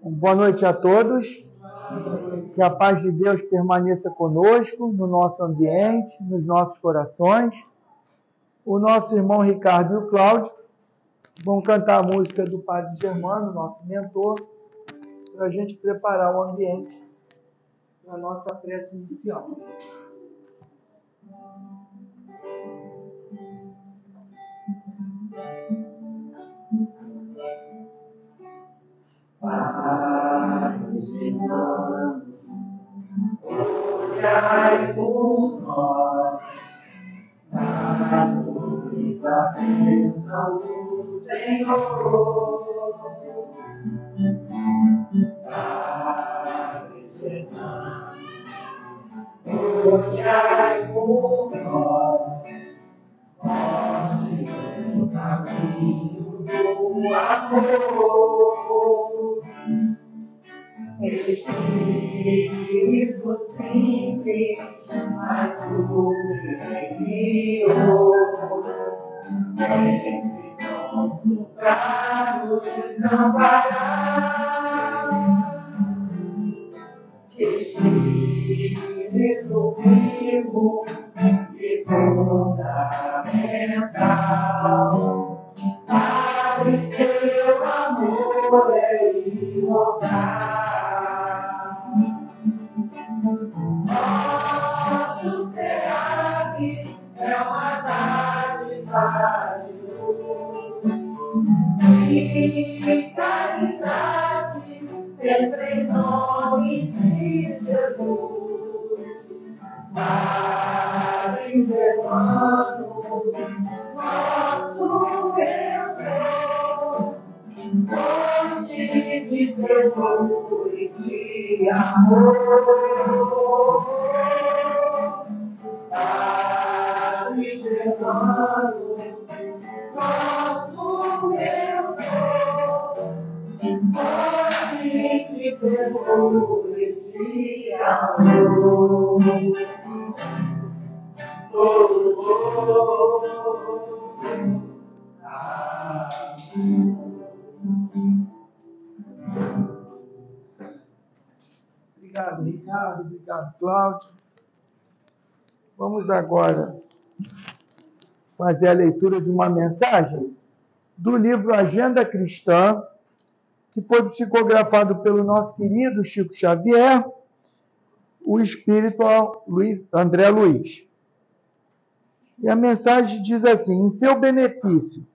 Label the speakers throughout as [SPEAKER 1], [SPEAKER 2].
[SPEAKER 1] Boa noite a todos. Que a paz de Deus permaneça conosco, no nosso ambiente, nos nossos corações. O nosso irmão Ricardo e o Cláudio vão cantar a música do Padre Germano, nosso mentor, para a gente preparar o ambiente para a nossa prece inicial.
[SPEAKER 2] Padre Germano, olhai por nós, dai-nos a bênção do Senhor. Padre Germano, olhai por nós, mostre-nos o caminho do amor. Espírito simples, mas superior, sempre pronto para nos amparar. Espírito vivo e fundamental, abre seu amor é imortal. Nosso SEAC é uma dádiva de luz e caridade, sempre em nome de Jesus. Padre Germano, nosso mentor, fonte de temor e de amor. Padre Germano, nosso mentor, fonte de temor e de amor.
[SPEAKER 1] Obrigado, Ricardo. Obrigado, Cláudio. Vamos agora fazer a leitura de uma mensagem do livro Agenda Cristã, que foi psicografado pelo nosso querido Chico Xavier, o espírito André Luiz. E a mensagem diz assim: em seu benefício,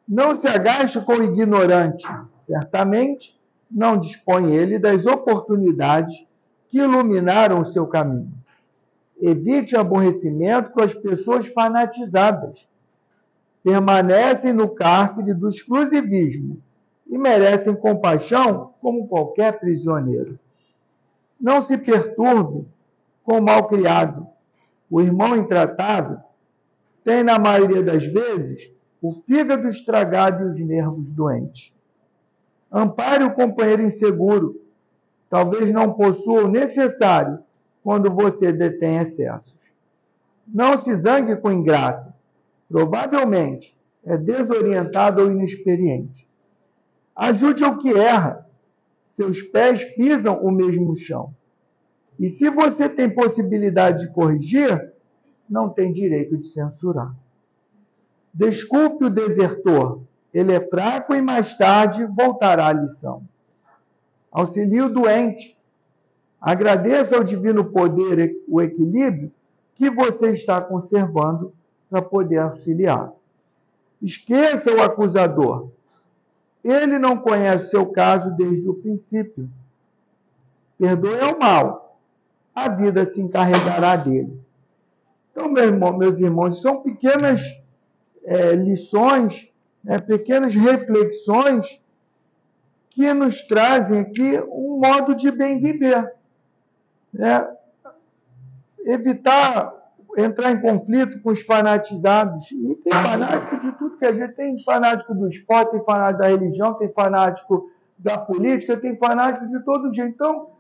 [SPEAKER 1] não se agaste com o ignorante, certamente não dispõe ele das oportunidades que iluminaram o seu caminho. Evite aborrecimento com as pessoas fanatizadas. Permanecem no cárcere do exclusivismo e merecem compaixão como qualquer prisioneiro. Não se perturbe com o malcriado. O irmão intratável tem, na maioria das vezes, o fígado estragado e os nervos doentes. Ampare o companheiro inseguro. Talvez não possua o necessário quando você detém excessos. Não se zangue com o ingrato. Provavelmente é desorientado ou inexperiente. Ajude ao que erra. Seus pés pisam o mesmo chão. E se você tem possibilidade de corrigir, não tem direito de censurar. Desculpe o desertor. Ele é fraco e mais tarde voltará à lição. Auxilie o doente. Agradeça ao divino poder o equilíbrio que você está conservando para poder auxiliar. Esqueça o acusador. Ele não conhece o seu caso desde o princípio. Perdoe ao mal. A vida se encarregará dele. Então, meus irmãos, são pequenas lições, pequenas reflexões que nos trazem aqui um modo de bem viver. Evitar entrar em conflito com os fanatizados. E tem fanático de tudo que a gente tem. Fanático do esporte, tem fanático da religião, tem fanático da política, tem fanático de todo jeito. Então,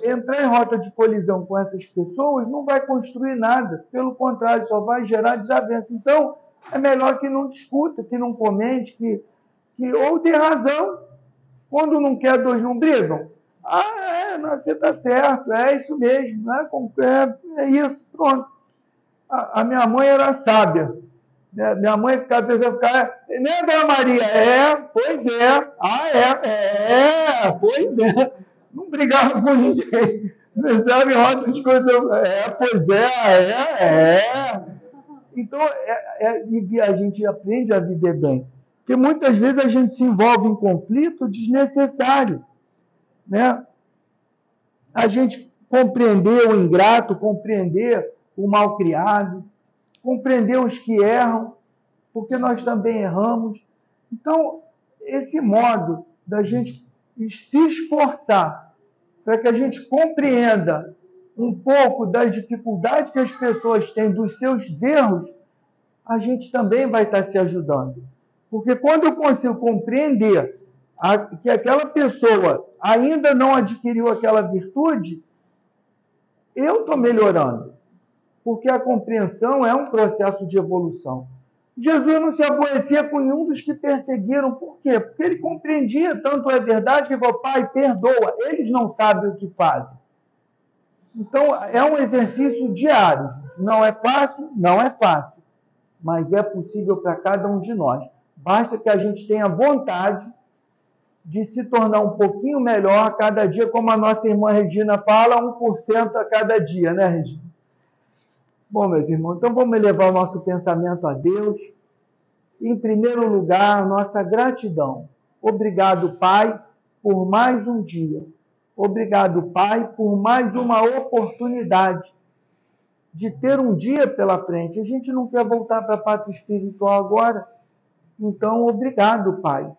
[SPEAKER 1] entrar em rota de colisão com essas pessoas não vai construir nada. Pelo contrário, só vai gerar desavença. Então, é melhor que não discuta, que não comente, ou dê razão. Quando não quer, dois não brigam? Ah, você está certo, é isso mesmo, né? É isso, pronto. A minha mãe era sábia. Né? Minha mãe ficava, a pessoa ficava, né, Dona Maria? Pois é. Ah, pois é. Não brigava com ninguém. Não entrava em roda de coisa. Pois é. Então, a gente aprende a viver bem. Porque muitas vezes a gente se envolve em conflito desnecessário. Né? A gente compreender o ingrato, compreender o malcriado, compreender os que erram, porque nós também erramos. Então, esse modo da gente se esforçar para que a gente compreenda um pouco das dificuldades que as pessoas têm, dos seus erros, a gente também vai estar se ajudando. Porque quando eu consigo compreender que aquela pessoa ainda não adquiriu aquela virtude, eu estou melhorando. Porque a compreensão é um processo de evolução. Jesus não se aborrecia com nenhum dos que perseguiram. Por quê? Porque ele compreendia, tanto é verdade, que ele falou, Pai, perdoa, eles não sabem o que fazem. Então, é um exercício diário. Não é fácil? Não é fácil. Mas é possível para cada um de nós. Basta que a gente tenha vontade de se tornar um pouquinho melhor a cada dia, como a nossa irmã Regina fala, 1% a cada dia, né, Regina? Bom, meus irmãos, então vamos elevar o nosso pensamento a Deus. Em primeiro lugar, nossa gratidão. Obrigado, Pai, por mais um dia. Obrigado, Pai, por mais uma oportunidade de ter um dia pela frente. A gente não quer voltar para a pátria espiritual agora. Então, obrigado, Pai,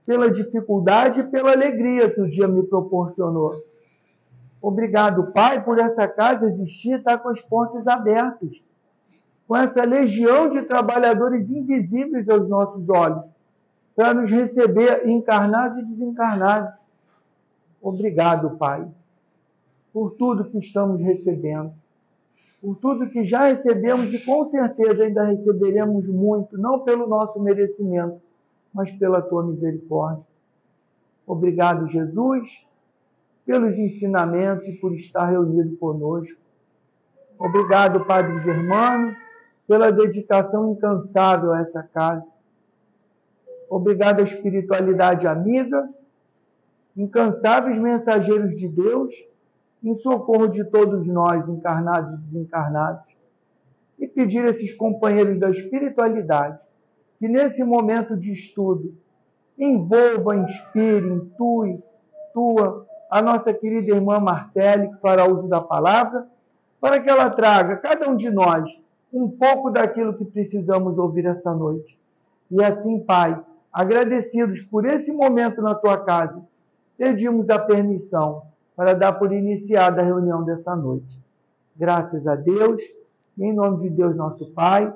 [SPEAKER 1] pela dificuldade e pela alegria que o dia me proporcionou. Obrigado, Pai, por essa casa existir e estar com as portas abertas, com essa legião de trabalhadores invisíveis aos nossos olhos, para nos receber encarnados e desencarnados. Obrigado, Pai, por tudo que estamos recebendo, por tudo que já recebemos e com certeza ainda receberemos muito, não pelo nosso merecimento, mas pela Tua misericórdia. Obrigado, Jesus, pelos ensinamentos e por estar reunido conosco. Obrigado, Padre Germano, pela dedicação incansável a essa casa. Obrigado à espiritualidade amiga, incansáveis mensageiros de Deus, em socorro de todos nós, encarnados e desencarnados. E pedir a esses companheiros da espiritualidade que nesse momento de estudo envolva, inspire, intua a nossa querida irmã Marcele, que fará uso da palavra, para que ela traga, cada um de nós, um pouco daquilo que precisamos ouvir essa noite. E assim, Pai, agradecidos por esse momento na Tua casa, pedimos a permissão para dar por iniciada a reunião dessa noite. Graças a Deus, em nome de Deus nosso Pai,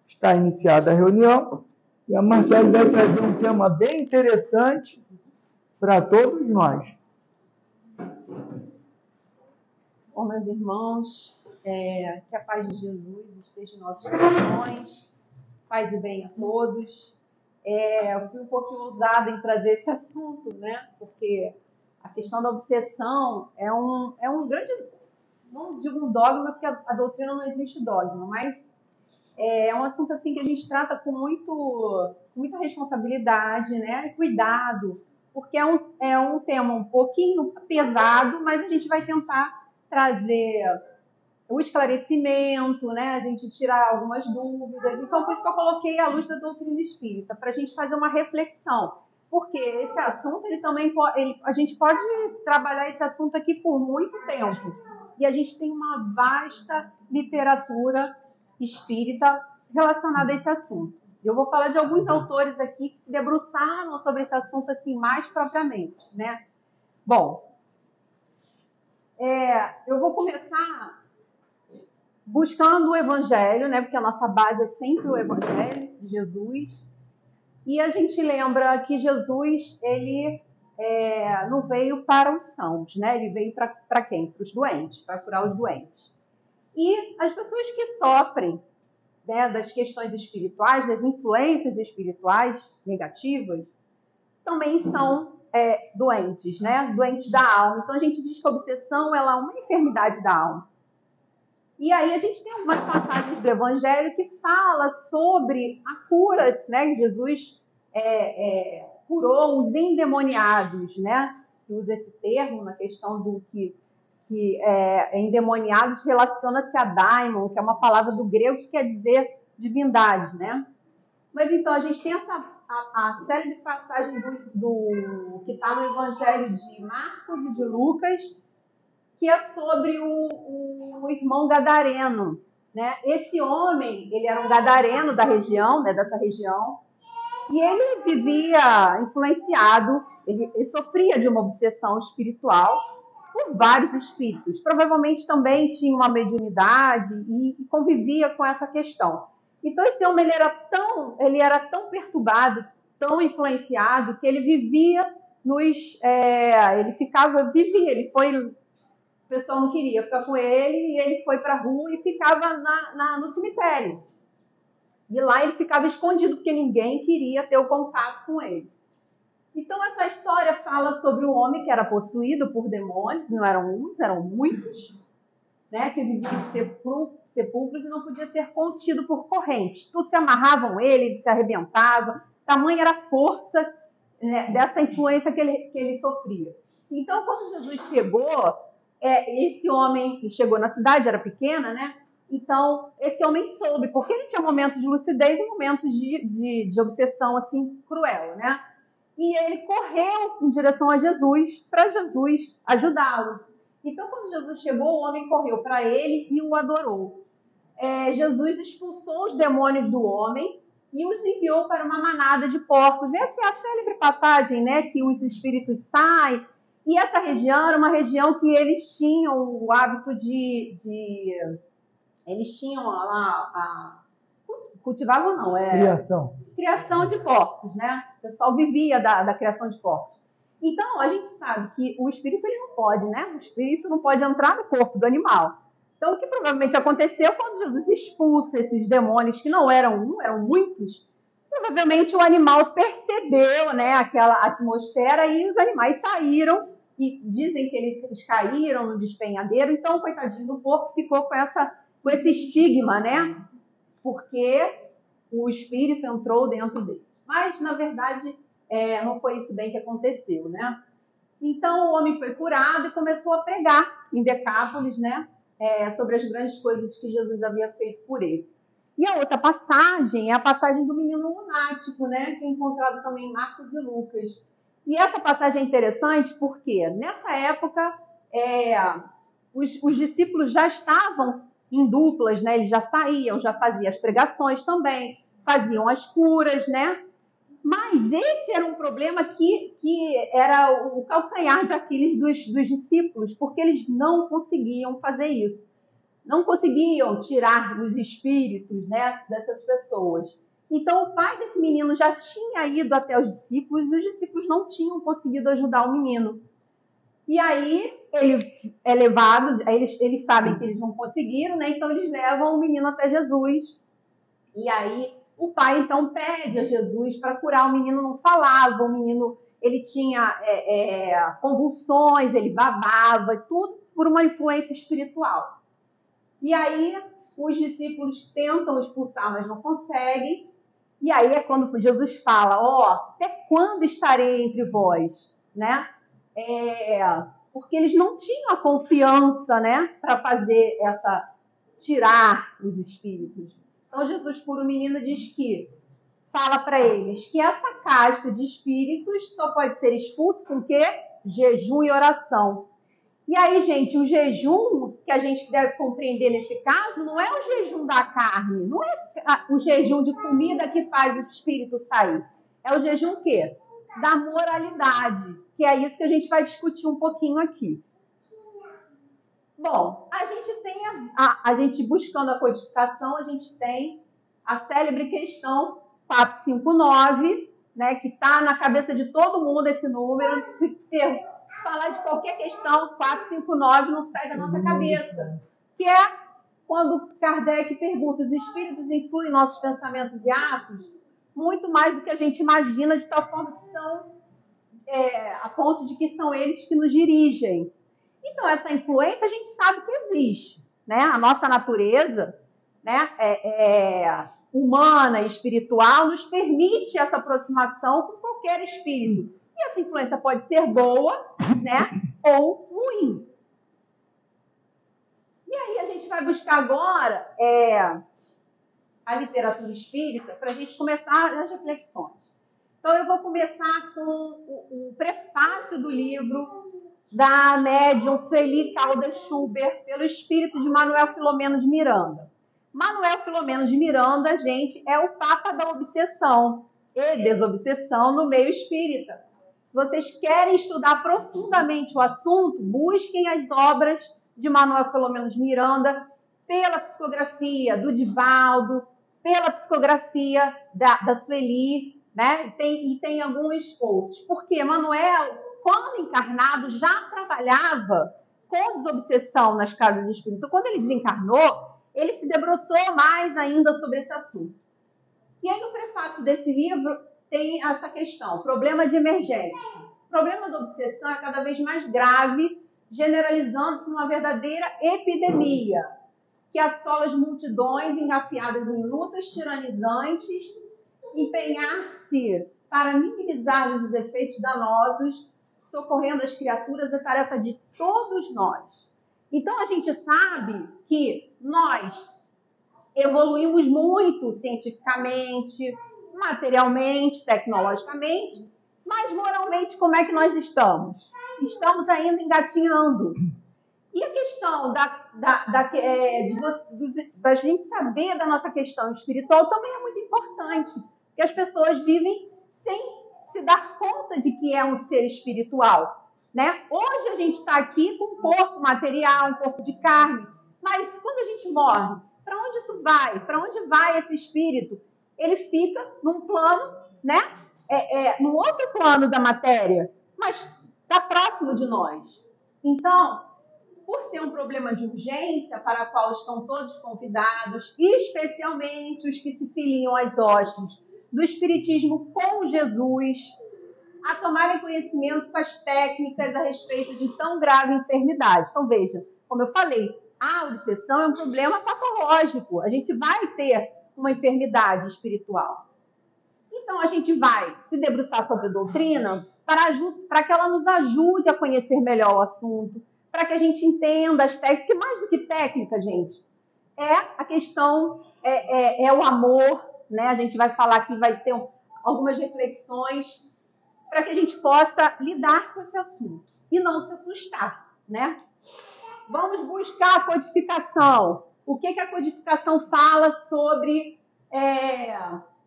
[SPEAKER 1] está iniciada a reunião e a Marcele vai trazer um tema bem interessante para todos nós.
[SPEAKER 3] Bom, meus irmãos, que a paz de Jesus esteja em nossos corações, paz e bem a todos. Eu fui um pouquinho ousada em trazer esse assunto, né? Porque a questão da obsessão é um grande, não digo um dogma, porque a doutrina não existe dogma, mas é um assunto assim que a gente trata com muita responsabilidade, né? E cuidado, porque é um tema um pouquinho pesado, mas a gente vai tentar trazer o esclarecimento, né? A gente tirar algumas dúvidas. Então, por isso que eu coloquei a luz da doutrina espírita, para a gente fazer uma reflexão. Porque esse assunto, a gente pode trabalhar esse assunto aqui por muito tempo. E a gente tem uma vasta literatura espírita relacionada a esse assunto. Eu vou falar de alguns autores aqui que se debruçaram sobre esse assunto assim mais propriamente, né? Bom, eu vou começar buscando o Evangelho, né? Porque a nossa base é sempre o Evangelho de Jesus. E a gente lembra que Jesus, ele não veio para os sãos, né? Ele veio para quem? Para os doentes, para curar os doentes. E as pessoas que sofrem, né, das questões espirituais, das influências espirituais negativas, também são doentes, né? Doentes da alma. Então a gente diz que a obsessão ela é uma enfermidade da alma. E aí a gente tem algumas passagens do Evangelho que fala sobre a cura, né? Jesus curou os endemoniados, né? Se usa esse termo na questão do que endemoniados relaciona-se a daimon, que é uma palavra do grego que quer dizer divindade, né? Mas então a gente tem a série de passagens que está no Evangelho de Marcos e de Lucas, que é sobre o irmão gadareno, né? Esse homem, ele era um gadareno da região, né, dessa região, e ele vivia influenciado, ele sofria de uma obsessão espiritual por vários espíritos. Provavelmente também tinha uma mediunidade e convivia com essa questão. Então esse homem ele era tão perturbado, tão influenciado, que ele vivia ele foi, o pessoal não queria ficar com ele, e ele foi para a rua e ficava no cemitério. E lá ele ficava escondido, porque ninguém queria ter o contato com ele. Então essa história fala sobre um homem que era possuído por demônios, não eram uns, eram muitos, né, que vivia em sepulcros e não podia ser contido por correntes. Tudo se amarravam ele se arrebentava, tamanha era a força, né, dessa influência que ele sofria. Então quando Jesus chegou, esse homem chegou na cidade, era pequena, né? Então, esse homem soube, porque ele tinha momentos de lucidez e momentos de obsessão, assim, cruel, né? E ele correu em direção a Jesus, para Jesus ajudá-lo. Então, quando Jesus chegou, o homem correu para ele e o adorou. Jesus expulsou os demônios do homem e os enviou para uma manada de porcos. Essa é a célebre passagem, né? Que os espíritos saem. E essa região era uma região que eles tinham o hábito eles tinham cultivavam não, criação de porcos, né? O pessoal vivia da criação de porcos. Então, a gente sabe que o espírito ele não pode, né? O espírito não pode entrar no corpo do animal. Então, o que provavelmente aconteceu quando Jesus expulsa esses demônios, que não eram um, eram muitos, provavelmente o animal percebeu, né, aquela atmosfera e os animais saíram, e dizem que eles caíram no despenhadeiro. Então, o coitadinho do porco ficou com esse estigma, né? Porque o espírito entrou dentro dele. Mas, na verdade, não foi isso bem que aconteceu, né? Então, o homem foi curado e começou a pregar em Decápolis, né? Sobre as grandes coisas que Jesus havia feito por ele. E a outra passagem é a passagem do menino lunático, né? Que é encontrado também em Marcos e Lucas. E essa passagem é interessante porque, nessa época, os discípulos já estavam em duplas, né? Eles já saíam, já faziam as pregações também, faziam as curas, né? Mas esse era um problema que era o calcanhar de Aquiles dos discípulos, porque eles não conseguiam fazer isso. Não conseguiam tirar os espíritos, né, dessas pessoas. Então o pai desse menino já tinha ido até os discípulos e os discípulos não tinham conseguido ajudar o menino. E aí ele é levado, eles sabem que eles não conseguiram, né? Então eles levam o menino até Jesus. E aí o pai então pede a Jesus para curar. O menino não falava, o menino ele tinha convulsões, ele babava, tudo por uma influência espiritual. E aí os discípulos tentam expulsar, mas não conseguem. E aí é quando Jesus fala, até quando estarei entre vós, né? Porque eles não tinham a confiança, né, para fazer tirar os espíritos. Então Jesus cura o menino e diz que fala para eles que essa casta de espíritos só pode ser expulso com o quê? Jejum e oração. E aí, gente, o jejum que a gente deve compreender nesse caso não é o jejum da carne, não é o jejum de comida que faz o espírito sair. É o jejum o quê? Da moralidade, que é isso que a gente vai discutir um pouquinho aqui. Bom, a gente tem a gente buscando a codificação, a gente tem a célebre questão 459, né, que está na cabeça de todo mundo esse número. Se falar de qualquer questão, 459 não sai da nossa cabeça. Que é quando Kardec pergunta: os espíritos influem em nossos pensamentos e atos? Muito mais do que a gente imagina, de tal forma que são a ponto de que são eles que nos dirigem. Então, essa influência a gente sabe que existe, né? A nossa natureza, né, humana e espiritual nos permite essa aproximação com qualquer espírito. E essa influência pode ser boa, né, ou ruim. E aí a gente vai buscar agora a literatura espírita para a gente começar as reflexões. Então eu vou começar com o prefácio do livro da médium Sueli Caldas Schubert, pelo espírito de Manuel Filomeno de Miranda. Manuel Filomeno de Miranda, gente, é o papa da obsessão e desobsessão no meio espírita. Se vocês querem estudar profundamente o assunto, busquem as obras de Manuel Filomeno de Miranda, pela psicografia do Divaldo, pela psicografia da Sueli, né? E tem alguns outros. Porque Manuel, quando encarnado, já trabalhava com desobsessão nas casas de espírito. Então, quando ele desencarnou, ele se debruçou mais ainda sobre esse assunto. E aí, no prefácio desse livro, tem essa questão, problema de emergência. O problema da obsessão é cada vez mais grave, generalizando-se numa verdadeira epidemia, que assola as multidões engafiadas em lutas tiranizantes, empenhar-se para minimizar os efeitos danosos, socorrendo as criaturas, é tarefa de todos nós. Então, a gente sabe que nós evoluímos muito cientificamente, materialmente, tecnologicamente, mas moralmente, como é que nós estamos? Estamos ainda engatinhando. E a questão da gente saber da nossa questão espiritual também é muito importante, porque as pessoas vivem sem se dar conta de que é um ser espiritual, né? Hoje a gente está aqui com um corpo material, um corpo de carne, mas quando a gente morre, para onde isso vai? Para onde vai esse espírito? Ele fica num plano, né? Num outro plano da matéria, mas está próximo de nós. Então, por ser um problema de urgência para o qual estão todos convidados, especialmente os que se filiam às hostes do Espiritismo com Jesus, a tomarem conhecimento com as técnicas a respeito de tão grave enfermidade. Então, veja, como eu falei, a obsessão é um problema patológico. A gente vai ter uma enfermidade espiritual. Então, a gente vai se debruçar sobre a doutrina para que ela nos ajude a conhecer melhor o assunto, para que a gente entenda as técnicas, que mais do que técnica, gente, é a questão, é o amor, né? A gente vai falar aqui, vai ter algumas reflexões para que a gente possa lidar com esse assunto e não se assustar, né? Vamos buscar a codificação. O que a codificação fala sobre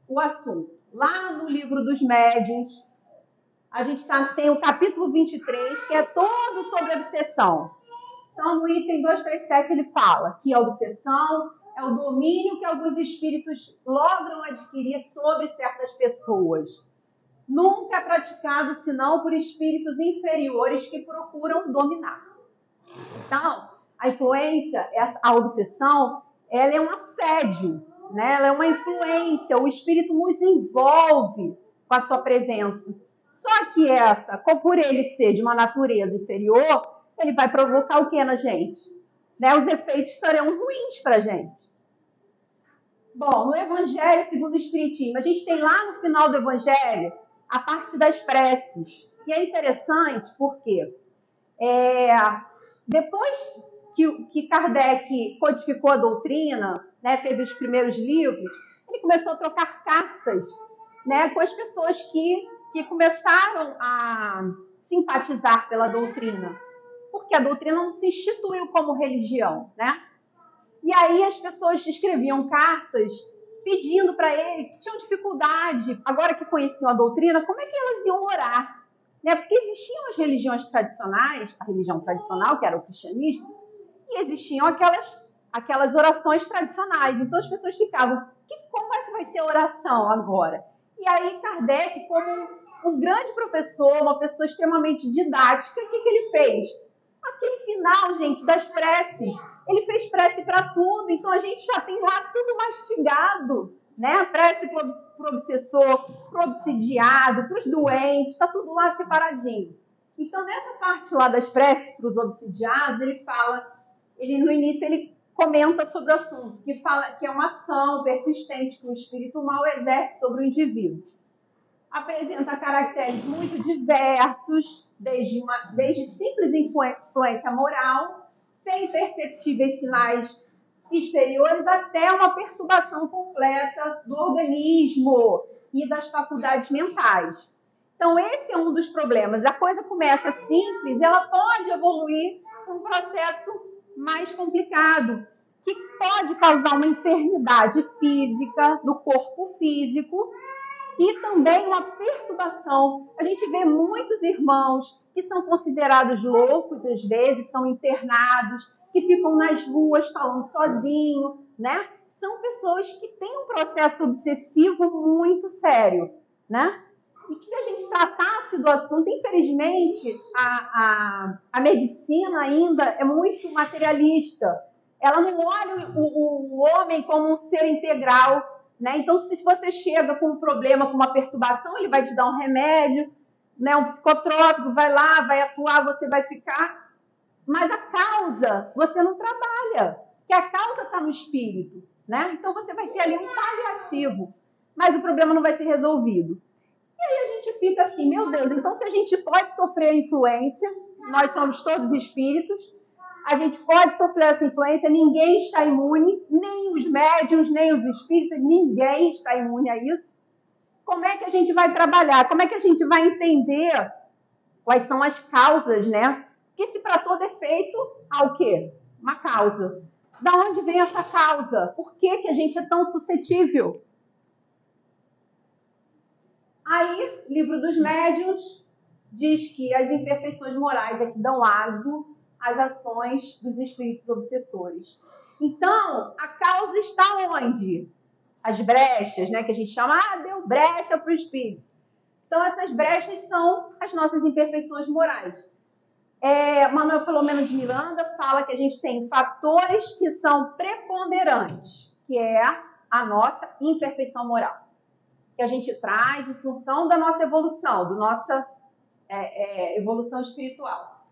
[SPEAKER 3] o assunto? Lá no livro dos médiuns, a gente tem o capítulo 23, que é todo sobre obsessão. Então, no item 237, ele fala que a obsessão é o domínio que alguns espíritos logram adquirir sobre certas pessoas. Nunca é praticado senão por espíritos inferiores que procuram dominar. Então, a influência, a obsessão, ela é um assédio, né? Ela é uma influência, o espírito nos envolve com a sua presença. Só que por ele ser de uma natureza inferior, ele vai provocar o que na gente? Né? Os efeitos serão ruins para a gente. Bom, no Evangelho segundo o Espiritismo, a gente tem lá no final do Evangelho a parte das preces. E é interessante porque depois que Kardec codificou a doutrina, né, teve os primeiros livros, ele começou a trocar cartas, né, com as pessoas que começaram a simpatizar pela doutrina, porque a doutrina não se instituiu como religião, né? E aí as pessoas escreviam cartas pedindo para ele, que tinham dificuldade, agora que conheciam a doutrina, como é que elas iam orar? Né? Porque existiam as religiões tradicionais, a religião tradicional, que era o cristianismo, e existiam aquelas orações tradicionais. Então as pessoas ficavam, como é que vai ser a oração agora? E aí Kardec, como um grande professor, uma pessoa extremamente didática, o que ele fez? Aquele final, gente, das preces, ele fez prece para tudo, então a gente já tem lá tudo mastigado, né? Prece para o obsessor, para o obsidiado, para os doentes, está tudo lá separadinho. Então, nessa parte lá das preces para os obsidiados, ele fala, no início ele comenta sobre o assunto, que fala que é uma ação persistente que o espírito mal exerce sobre o indivíduo. Apresenta caracteres muito diversos, desde simples influência moral, sem perceptíveis sinais exteriores, até uma perturbação completa do organismo e das faculdades mentais. Então, esse é um dos problemas. A coisa começa simples, ela pode evoluir para um processo mais complicado, que pode causar uma enfermidade física no corpo físico e também uma perturbação. A gente vê muitos irmãos que são considerados loucos, às vezes, são internados, que ficam nas ruas falando sozinho, né? São pessoas que têm um processo obsessivo muito sério, né? E que se a gente tratasse do assunto, infelizmente, a medicina ainda é muito materialista. Ela não olha o homem como um ser integral, né? Então, se você chega com um problema, com uma perturbação, ele vai te dar um remédio, né? Um psicotrópico, vai lá, vai atuar, você vai ficar. Mas a causa, você não trabalha, que a causa está no espírito, né? Então, você vai ter ali um paliativo, mas o problema não vai ser resolvido. E aí a gente fica assim, meu Deus, então se a gente pode sofrer influência, nós somos todos espíritos, a gente pode sofrer essa influência, ninguém está imune, nem os médiuns, nem os espíritos, ninguém está imune a isso. Como é que a gente vai trabalhar? Como é que a gente vai entender quais são as causas, né? Porque se para todo efeito há o quê? Uma causa. Da onde vem essa causa? Por que a gente é tão suscetível? Aí, livro dos médiuns diz que as imperfeições morais é que dão aso às ações dos espíritos obsessores. Então, a causa está onde? As brechas, né, que a gente chama, deu brecha para o espírito. Então, essas brechas são as nossas imperfeições morais. Manuel Filomeno de Miranda fala que a gente tem fatores que são preponderantes, que é a nossa imperfeição moral, que a gente traz em função da nossa evolução, da nossa evolução espiritual.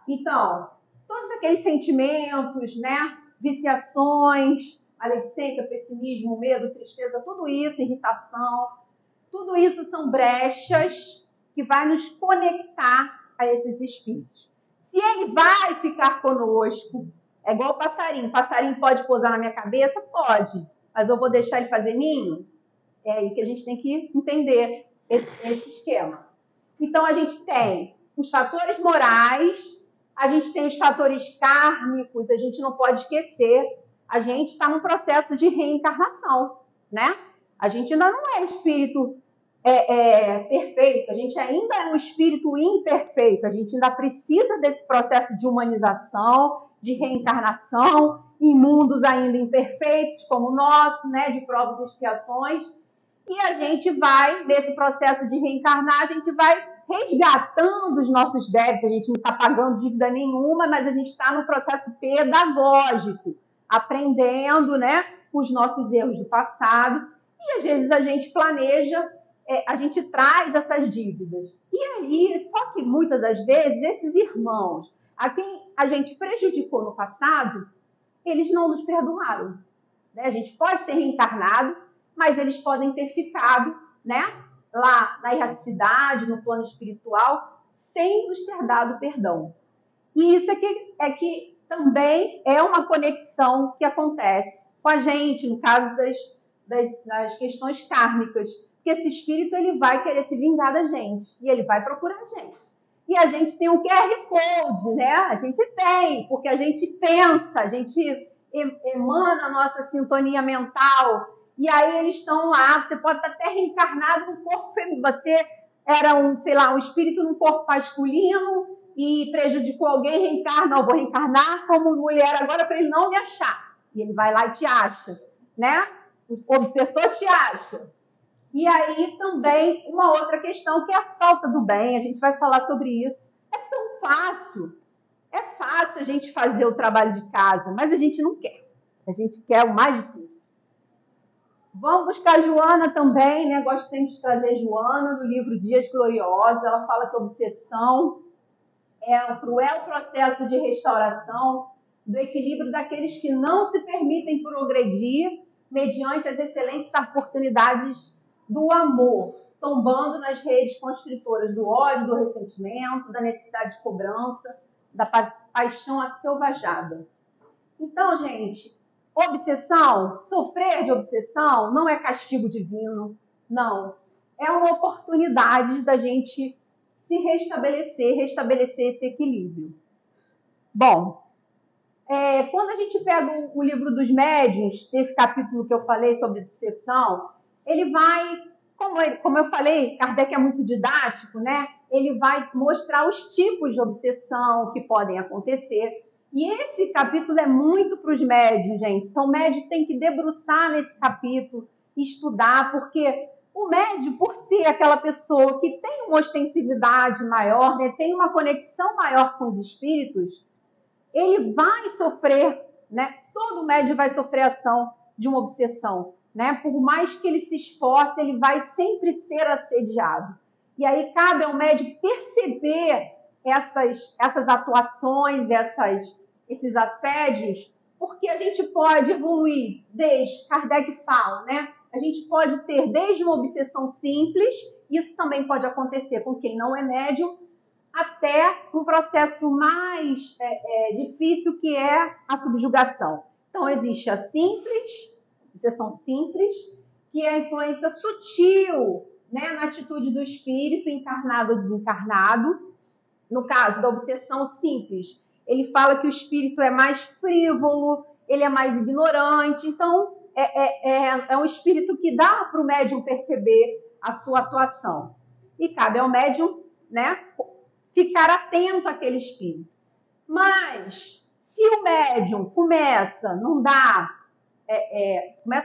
[SPEAKER 3] Então, todos aqueles sentimentos, né, viciações, maledicência, pessimismo, medo, tristeza, tudo isso, irritação, tudo isso são brechas que vai nos conectar a esses espíritos. Se ele vai ficar conosco, é igual o passarinho. O passarinho pode pousar na minha cabeça? Pode. Mas eu vou deixar ele fazer ninho? É aí que a gente tem que entender esse esquema. Então, a gente tem os fatores morais, a gente tem os fatores kármicos, a gente não pode esquecer, a gente está num processo de reencarnação, né? A gente ainda não é espírito perfeito, a gente ainda é um espírito imperfeito, a gente ainda precisa desse processo de humanização, de reencarnação, em mundos ainda imperfeitos como o nosso, né? De provas e expiações. E a gente vai, nesse processo de reencarnar, a gente vai resgatando os nossos débitos, a gente não está pagando dívida nenhuma, mas a gente está no processo pedagógico, aprendendo, né, com os nossos erros do passado, e às vezes a gente planeja, a gente traz essas dívidas. E aí, só que muitas das vezes, esses irmãos, a quem a gente prejudicou no passado, eles não nos perdoaram. Né? A gente pode ter reencarnado, mas eles podem ter ficado, né, lá na erraticidade, no plano espiritual, sem nos ter dado perdão. E isso é que também é uma conexão que acontece com a gente, no caso das questões kármicas, que esse espírito ele vai querer se vingar da gente, e ele vai procurar a gente. E a gente tem um QR Code, né? A gente tem, porque a gente pensa, a gente emana a nossa sintonia mental, e aí eles estão lá, você pode estar até reencarnado no corpo feminino, você era um espírito num corpo masculino e prejudicou alguém, reencarna, eu vou reencarnar como mulher agora para ele não me achar. E ele vai lá e te acha, né? O obsessor te acha. E aí também uma outra questão que é a falta do bem, a gente vai falar sobre isso. É tão fácil, é fácil a gente fazer o trabalho de casa, mas a gente não quer. A gente quer o mais difícil. Vamos buscar Joana também, né? Gosto sempre de trazer Joana no livro Dias Gloriosos. Ela fala que a obsessão é um cruel processo de restauração do equilíbrio daqueles que não se permitem progredir mediante as excelentes oportunidades do amor, tombando nas redes constritoras do ódio, do ressentimento, da necessidade de cobrança, da paixão asselvajada. Então, gente, obsessão, sofrer de obsessão não é castigo divino, não. É uma oportunidade da gente se restabelecer esse equilíbrio. Bom, quando a gente pega o livro dos médiuns, esse capítulo que eu falei sobre obsessão, ele vai, como eu falei, Kardec é muito didático, né? Ele vai mostrar os tipos de obsessão que podem acontecer. E esse capítulo é muito para os médiuns, gente. Então, o médium tem que debruçar nesse capítulo, estudar, porque o médium, por ser aquela pessoa que tem uma ostensividade maior, né, tem uma conexão maior com os espíritos, ele vai sofrer, né? Todo médium vai sofrer ação de uma obsessão, né? Por mais que ele se esforce, ele vai sempre ser assediado. E aí cabe ao médium perceber essas atuações, esses assédios, porque a gente pode evoluir desde, Kardec fala, né? A gente pode ter desde uma obsessão simples, isso também pode acontecer com quem não é médium, até um processo mais difícil, que é a subjugação. Então, existe a simples, obsessão simples, que é a influência sutil, né, na atitude do espírito, encarnado ou desencarnado. No caso da obsessão simples, ele fala que o espírito é mais frívolo, ele é mais ignorante. Então, é um espírito que dá para o médium perceber a sua atuação. E cabe ao médium, né, ficar atento àquele espírito. Mas, se o médium começa a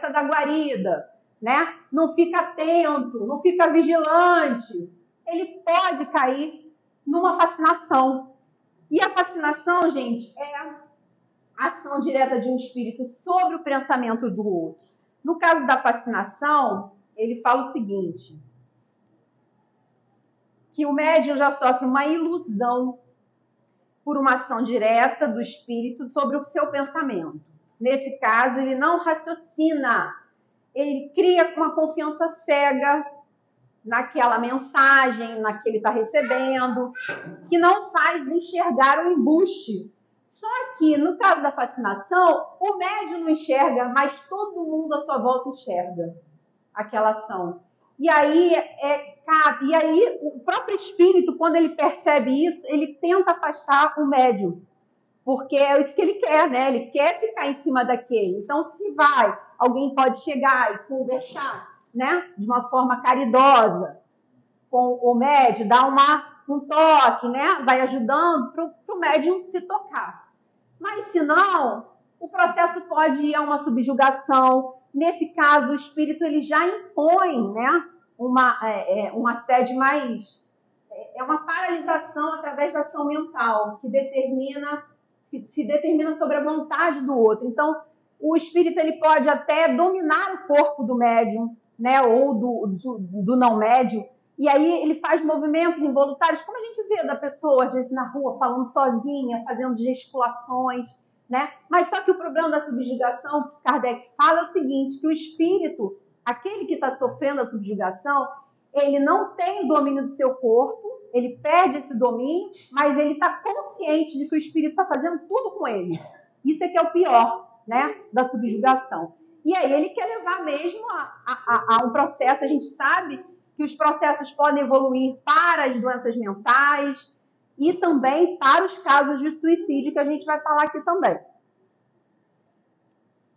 [SPEAKER 3] dar guarida, né? Não fica atento, não fica vigilante, ele pode cair numa fascinação. E a fascinação, gente, é a ação direta de um espírito sobre o pensamento do outro. No caso da fascinação, ele fala o seguinte, que o médium já sofre uma ilusão por uma ação direta do espírito sobre o seu pensamento. Nesse caso, ele não raciocina, ele cria uma confiança cega naquela mensagem, na que ele está recebendo, que não faz enxergar o embuste. Só que, no caso da fascinação, o médium não enxerga, mas todo mundo à sua volta enxerga aquela ação. E aí, o próprio espírito, quando ele percebe isso, ele tenta afastar o médium, porque é isso que ele quer, né? Ele quer ficar em cima daquele. Então, se alguém pode chegar e conversar, né, de uma forma caridosa com o médium, dar um toque, né? Vai ajudando para o médium se tocar. Mas, se não, o processo pode ir a uma subjugação. Nesse caso, o espírito ele já impõe, né, uma sede mais... É uma paralisação através da ação mental, que se determina sobre a vontade do outro. Então, o espírito ele pode até dominar o corpo do médium, né, ou do não médium, e aí ele faz movimentos involuntários, como a gente vê da pessoa, às vezes, na rua, falando sozinha, fazendo gesticulações, né? Mas só que o problema da subjugação, Kardec fala, é o seguinte, que o espírito, aquele que está sofrendo a subjugação, ele não tem o domínio do seu corpo, ele perde esse domínio, mas ele está consciente de que o espírito está fazendo tudo com ele. Isso é que é o pior, né, da subjugação. E aí ele quer levar mesmo a um processo, a gente sabe que os processos podem evoluir para as doenças mentais e também para os casos de suicídio, que a gente vai falar aqui também.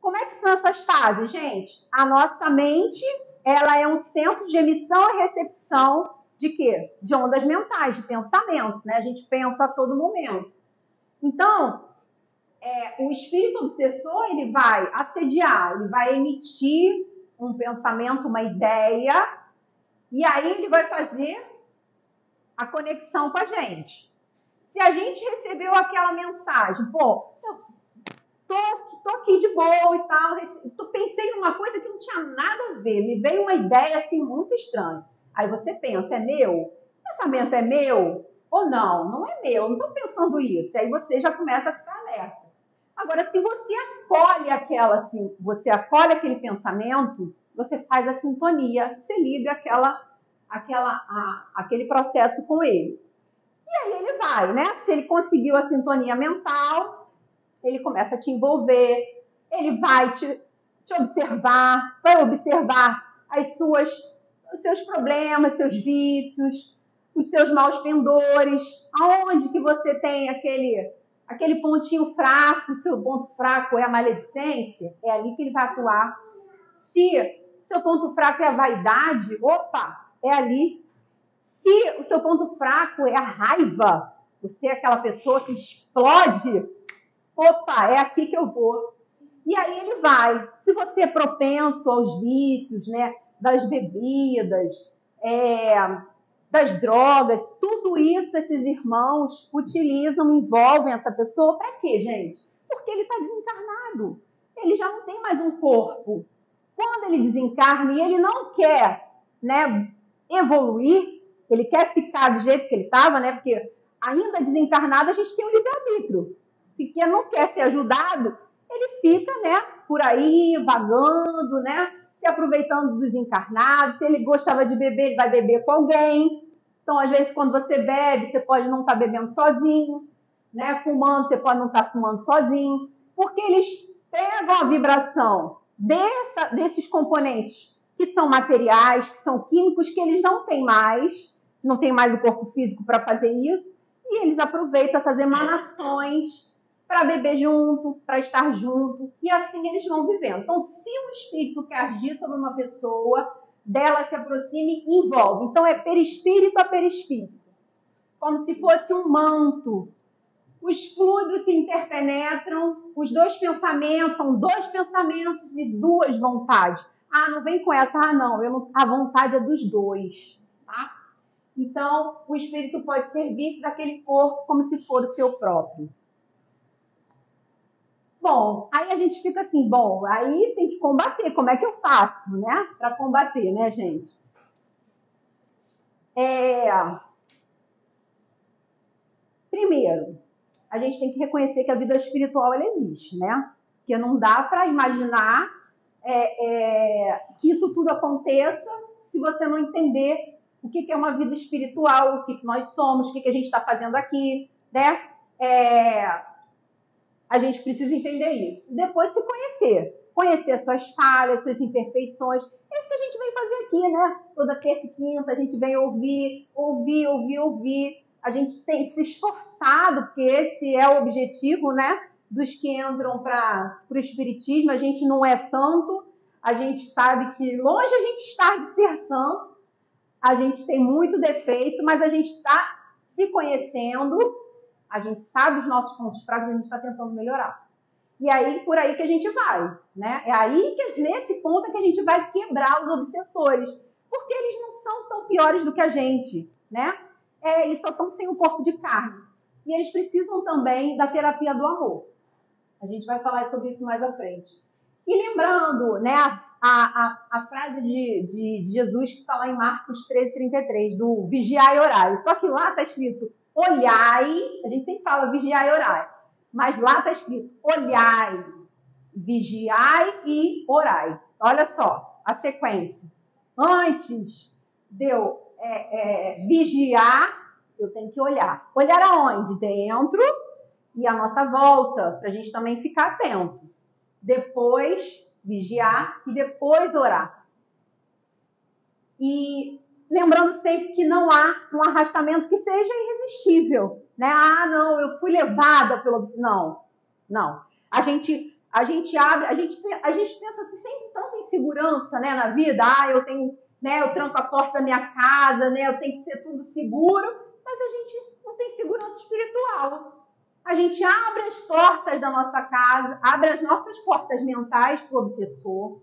[SPEAKER 3] Como é que são essas fases, gente? A nossa mente, ela é um centro de emissão e recepção de quê? De ondas mentais, de pensamento, né? A gente pensa a todo momento. Então, o espírito obsessor, ele vai assediar, ele vai emitir um pensamento, uma ideia, e aí ele vai fazer a conexão com a gente. Se a gente recebeu aquela mensagem, tô tô aqui de boa e tal, pensei numa coisa que não tinha nada a ver, me veio uma ideia assim muito estranha. Aí você pensa, é meu? Esse pensamento é meu? Ou não? Não é meu, não estou pensando isso. Aí você já começa a ficar alerta. Agora, se você acolhe aquele pensamento, você faz a sintonia, você liga aquele processo com ele. E aí ele vai, né? Se ele conseguiu a sintonia mental, ele começa a te envolver, ele vai te observar, vai observar os seus problemas, seus vícios, os seus maus pendores, aonde que você tem aquele pontinho fraco, o seu ponto fraco é a maledicência, é ali que ele vai atuar. Se o seu ponto fraco é a vaidade, opa, é ali. Se o seu ponto fraco é a raiva, você é aquela pessoa que explode, opa, é aqui que eu vou. E aí ele vai. Se você é propenso aos vícios, né, das bebidas, das drogas, tudo isso esses irmãos utilizam, envolvem essa pessoa para quê, gente? Porque ele está desencarnado. Ele já não tem mais um corpo. Quando ele desencarna e ele não quer, né, evoluir, ele quer ficar do jeito que ele estava, né? Porque ainda desencarnado a gente tem o livre-arbítrio. Se não quer ser ajudado, ele fica, né, por aí, vagando, né, se aproveitando dos encarnados. Se ele gostava de beber, ele vai beber com alguém. Então, às vezes, quando você bebe, você pode não estar bebendo sozinho, né? Fumando, você pode não estar fumando sozinho, porque eles pegam a vibração desses componentes que são materiais, que são químicos, que eles não têm mais o corpo físico para fazer isso, e eles aproveitam essas emanações para beber junto, para estar junto, e assim eles vão vivendo. Então, se um espírito quer agir sobre uma pessoa, dela se aproxime e envolve. Então, é perispírito a perispírito, como se fosse um manto. Os fluidos se interpenetram, os dois pensamentos, são dois pensamentos e duas vontades. Ah, não vem com essa, a vontade é dos dois, tá? Então, o espírito pode servir-se daquele corpo como se for o seu próprio. Bom, aí a gente fica assim, aí tem que combater, como é que eu faço, né? Para combater, né, gente? Primeiro, a gente tem que reconhecer que a vida espiritual ela existe, né? Porque não dá para imaginar que isso tudo aconteça se você não entender o que é uma vida espiritual, o que nós somos, o que a gente está fazendo aqui, né? A gente precisa entender isso. Depois se conhecer suas falhas, suas imperfeições. É isso que a gente vem fazer aqui, né? Toda terça e quinta a gente vem ouvir. A gente tem se esforçado, porque esse é o objetivo, né? Dos que entram para o espiritismo. A gente não é santo, a gente sabe que longe a gente está de ser santo, a gente tem muito defeito, mas a gente está se conhecendo, a gente sabe os nossos pontos fracos, a gente está tentando melhorar. E aí, por aí que a gente vai, né? É aí que, nesse ponto, é que a gente vai quebrar os obsessores, porque eles não são tão piores do que a gente, né? Eles só estão sem um corpo de carne. E eles precisam também da terapia do amor. A gente vai falar sobre isso mais à frente. E lembrando, né, a frase de Jesus que está lá em Marcos 13:33, do vigiai e orai. Só que lá está escrito olhai, a gente sempre fala vigiai e orai, mas lá está escrito olhai, vigiai e orai. Olha só a sequência. Antes de eu vigiar, eu tenho que olhar. Olhar aonde? Dentro e à nossa volta, para a gente também ficar atento. Depois vigiar e depois orar. E lembrando sempre que não há um arrastamento que seja irresistível, né? Ah, não, eu fui levada pelo... Não. A gente abre, a gente pensa sempre tanto em segurança, né, na vida. Ah, eu tenho, né, eu tranco a porta da minha casa, né, eu tenho que ter tudo seguro, mas a gente não tem segurança espiritual. A gente abre as portas da nossa casa, abre as nossas portas mentais para o obsessor.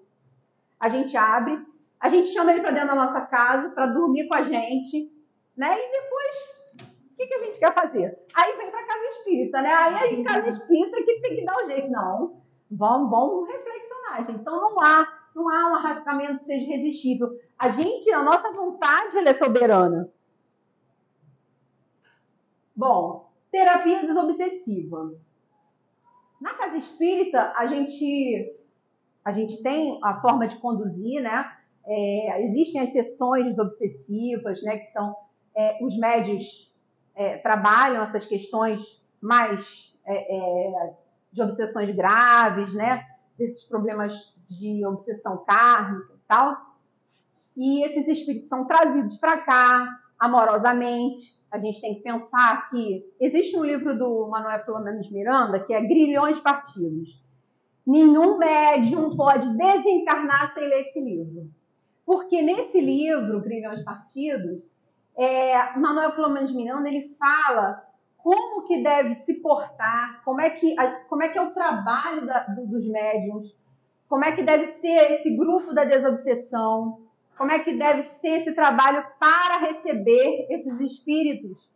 [SPEAKER 3] A gente abre, a gente chama ele para dentro da nossa casa para dormir com a gente, né? E depois, o que a gente quer fazer? Aí vem para casa espírita, né? Aí a casa espírita que tem que dar o jeito. Não, Vamos reflexionar, gente. Então não há um arrastamento que seja irresistível. A nossa vontade, ela é soberana. Bom, terapia desobsessiva. Na casa espírita, a gente tem a forma de conduzir, né? Existem as sessões desobsessivas, né? Que são os médios trabalham essas questões mais de obsessões graves, né? Desses problemas de obsessão kármica e tal. E esses espíritos são trazidos para cá amorosamente. A gente tem que pensar que existe um livro do Manuel Filomeno de Miranda que é Grilhões Partidos. Nenhum médium pode desencarnar sem ler esse livro. Porque nesse livro, Grilhões Partidos, Manuel Filomeno de Miranda, ele fala como que deve se portar, como é que é o trabalho dos médiums, como é que deve ser esse grupo da desobsessão, como é que deve ser esse trabalho para receber esses espíritos.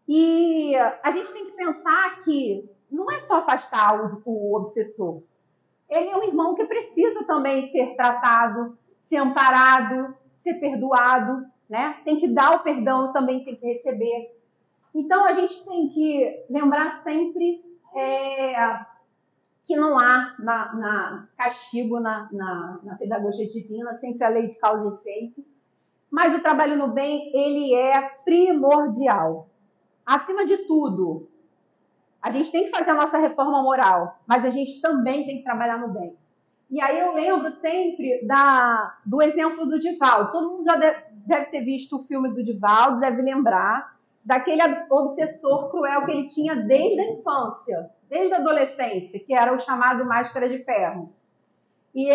[SPEAKER 3] E a gente tem que pensar que não é só afastar o obsessor. Ele é um irmão que precisa também ser tratado, ser amparado, ser perdoado, né? Tem que dar o perdão, também tem que receber. Então, a gente tem que lembrar sempre que não há castigo na pedagogia divina, sempre a lei de causa e efeito. Mas o trabalho no bem, ele é primordial. Acima de tudo, a gente tem que fazer a nossa reforma moral, mas a gente também tem que trabalhar no bem. E aí eu lembro sempre do exemplo do Divaldo. Todo mundo já deve ter visto o filme do Divaldo, deve lembrar daquele obsessor cruel que ele tinha desde a infância, desde a adolescência, que era o chamado Máscara de Ferro. E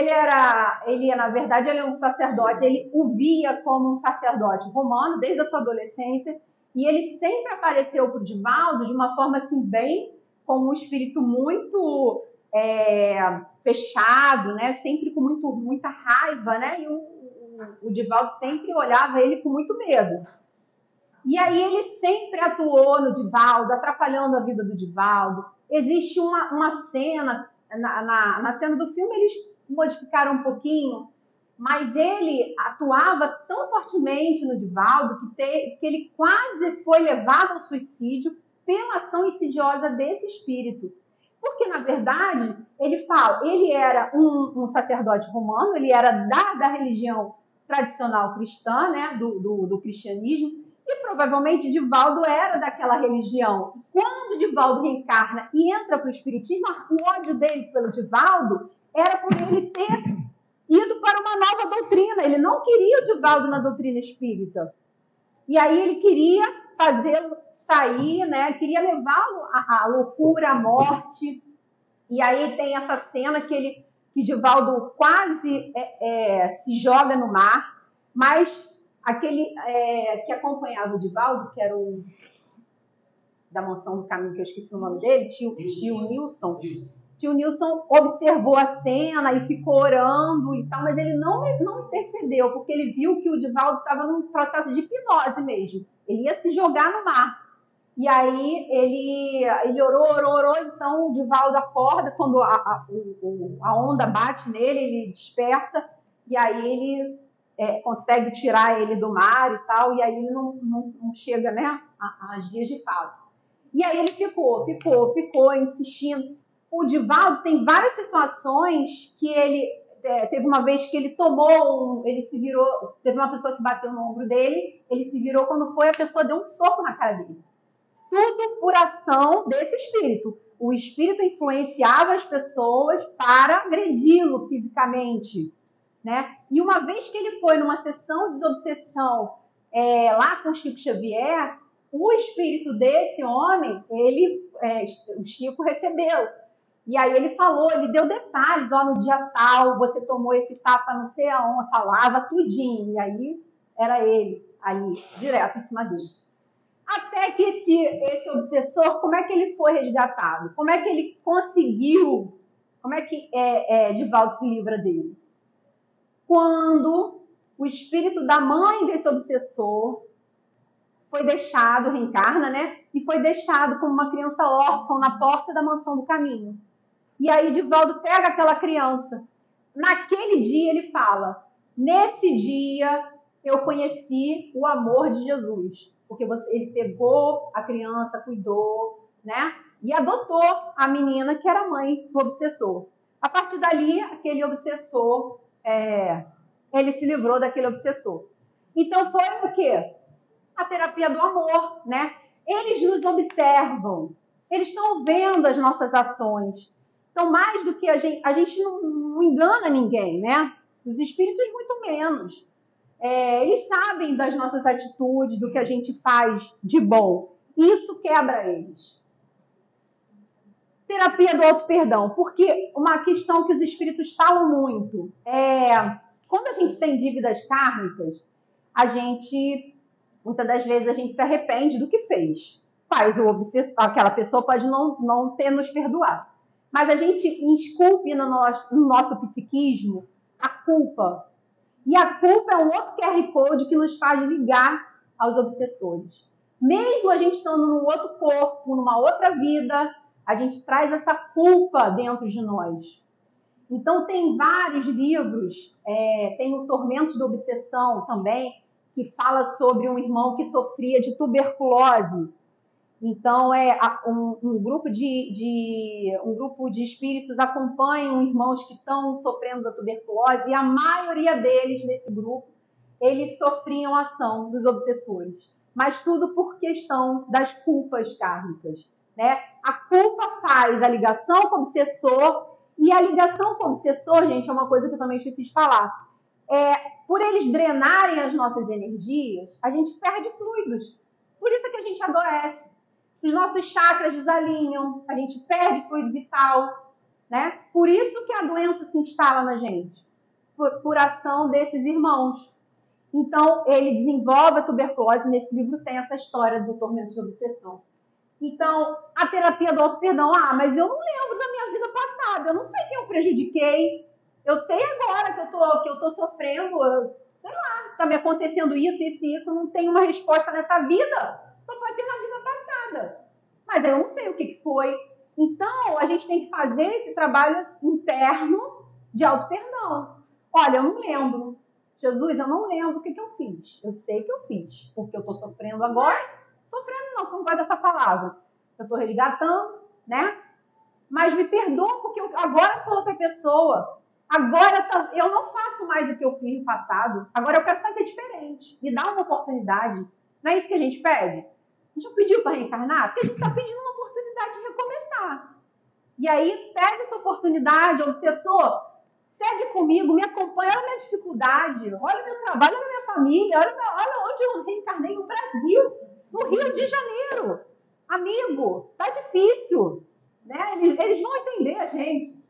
[SPEAKER 3] na verdade, ele é um sacerdote, ele o via como um sacerdote romano desde a sua adolescência, e ele sempre apareceu para o Divaldo de uma forma assim, bem, com um espírito muito fechado, né? Sempre com muita raiva, né? E o Divaldo sempre olhava ele com muito medo. E aí ele sempre atuou no Divaldo, atrapalhando a vida do Divaldo. Existe uma cena, na cena do filme eles modificaram um pouquinho, mas ele atuava tão fortemente no Divaldo que ele quase foi levado ao suicídio pela ação insidiosa desse espírito. Porque, na verdade, ele era um sacerdote romano, ele era da religião tradicional cristã, né, do cristianismo, e provavelmente Divaldo era daquela religião. Quando Divaldo reencarna e entra para o espiritismo, o ódio dele pelo Divaldo era por ele ter ido para uma nova doutrina. Ele não queria o Divaldo na doutrina espírita. E aí ele queria fazê-lo sair, né? Queria levá-lo à loucura, à morte. E aí tem essa cena que Divaldo quase se joga no mar, mas aquele que acompanhava o Divaldo, que era o da Mansão do Caminho, que eu esqueci o nome dele, tio Nilson. Tio Nilson observou a cena e ficou orando e tal, mas ele não intercedeu, porque ele viu que o Divaldo estava num processo de hipnose mesmo. Ele ia se jogar no mar. E aí ele orou, então o Divaldo acorda, quando a onda bate nele, ele desperta, e aí ele consegue tirar ele do mar e tal, e aí ele não chega, né, às vias de fato. E aí ele ficou insistindo. O Divaldo tem várias situações que ele teve uma vez que ele ele se virou, teve uma pessoa que bateu no ombro dele, ele se virou, quando foi, a pessoa deu um soco na cara dele. Tudo por ação desse espírito. O espírito influenciava as pessoas para agredi-lo fisicamente, né? E uma vez que ele foi numa sessão de desobsessão lá com o Chico Xavier, o espírito desse homem, o Chico recebeu. E aí ele falou, ele deu detalhes, no dia tal, você tomou esse tapa não sei aonde, falava tudinho. E aí era ele, aí, direto em cima dele. Até que esse obsessor, como é que ele foi resgatado? Como é que ele conseguiu? Como é que Divaldo se livra dele? Quando o espírito da mãe desse obsessor foi deixado, reencarna, né? E foi deixado como uma criança órfã na porta da Mansão do Caminho. E aí Divaldo pega aquela criança. Naquele dia ele fala, nesse dia eu conheci o amor de Jesus. Porque ele pegou a criança, cuidou, né? E adotou a menina que era mãe do obsessor. A partir dali, aquele obsessor, ele se livrou daquele obsessor. Então foi o quê? A terapia do amor, né? Eles nos observam, eles estão vendo as nossas ações. Então, mais do que a gente não engana ninguém, né? Os espíritos, muito menos. Eles sabem das nossas atitudes, do que a gente faz de bom. Isso quebra eles. Terapia do auto-perdão, porque uma questão que os espíritos falam muito quando a gente tem dívidas kármicas, muitas das vezes a gente se arrepende do que fez. Aquela pessoa pode não ter nos perdoado. Mas a gente esculpe no nosso psiquismo a culpa. E a culpa é um outro QR Code que nos faz ligar aos obsessores. Mesmo a gente estando num outro corpo, numa outra vida, a gente traz essa culpa dentro de nós. Então, tem vários livros, tem o Tormentos da Obsessão também, que fala sobre um irmão que sofria de tuberculose. Então, um grupo de espíritos acompanham irmãos que estão sofrendo da tuberculose, e a maioria deles, nesse grupo, eles sofriam a ação dos obsessores. Mas tudo por questão das culpas kármicas, né? A culpa faz a ligação com o obsessor, e a ligação com o obsessor, gente, é uma coisa que eu também esqueci de falar. Por eles drenarem as nossas energias, a gente perde fluidos. Por isso é que a gente adoece. Os nossos chakras desalinham, a gente perde fluido vital, né? Por isso que a doença se instala na gente, por ação desses irmãos. Então, ele desenvolve a tuberculose, nesse livro tem essa história do tormento de obsessão. Então, a terapia do auto-perdão, mas eu não lembro da minha vida passada, eu não sei quem eu prejudiquei, eu sei agora que eu estou sofrendo, sei lá, está me acontecendo isso, não tem uma resposta nessa vida, só pode ter na vida passada. Mas eu não sei o que foi. Então, a gente tem que fazer esse trabalho interno de auto-perdão. Olha, eu não lembro. Jesus, eu não lembro o que eu fiz. Eu sei que eu fiz, porque eu estou sofrendo agora. Sofrendo não gosto dessa palavra. Eu estou resgatando, né? Mas me perdoa, porque eu agora sou outra pessoa. Agora eu não faço mais o que eu fiz no passado. Agora eu quero fazer diferente. Me dá uma oportunidade. Não é isso que a gente pede? A gente não pediu para reencarnar? Porque a gente está pedindo uma oportunidade de recomeçar. E aí, pede essa oportunidade, obsessor, segue comigo, me acompanha, olha a minha dificuldade, olha o meu trabalho, olha a minha família, olha onde eu reencarnei, no Brasil, no Rio de Janeiro. Amigo, tá difícil, né? Eles vão entender a gente.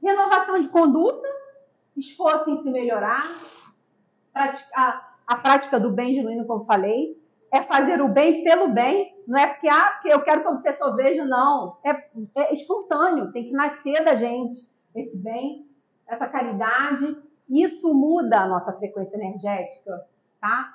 [SPEAKER 3] Renovação de conduta, esforço em se melhorar, a prática do bem genuíno, como falei, é fazer o bem pelo bem, não é porque eu quero que o obsessor veja, não. É espontâneo, tem que nascer da gente esse bem, essa caridade. Isso muda a nossa frequência energética, tá?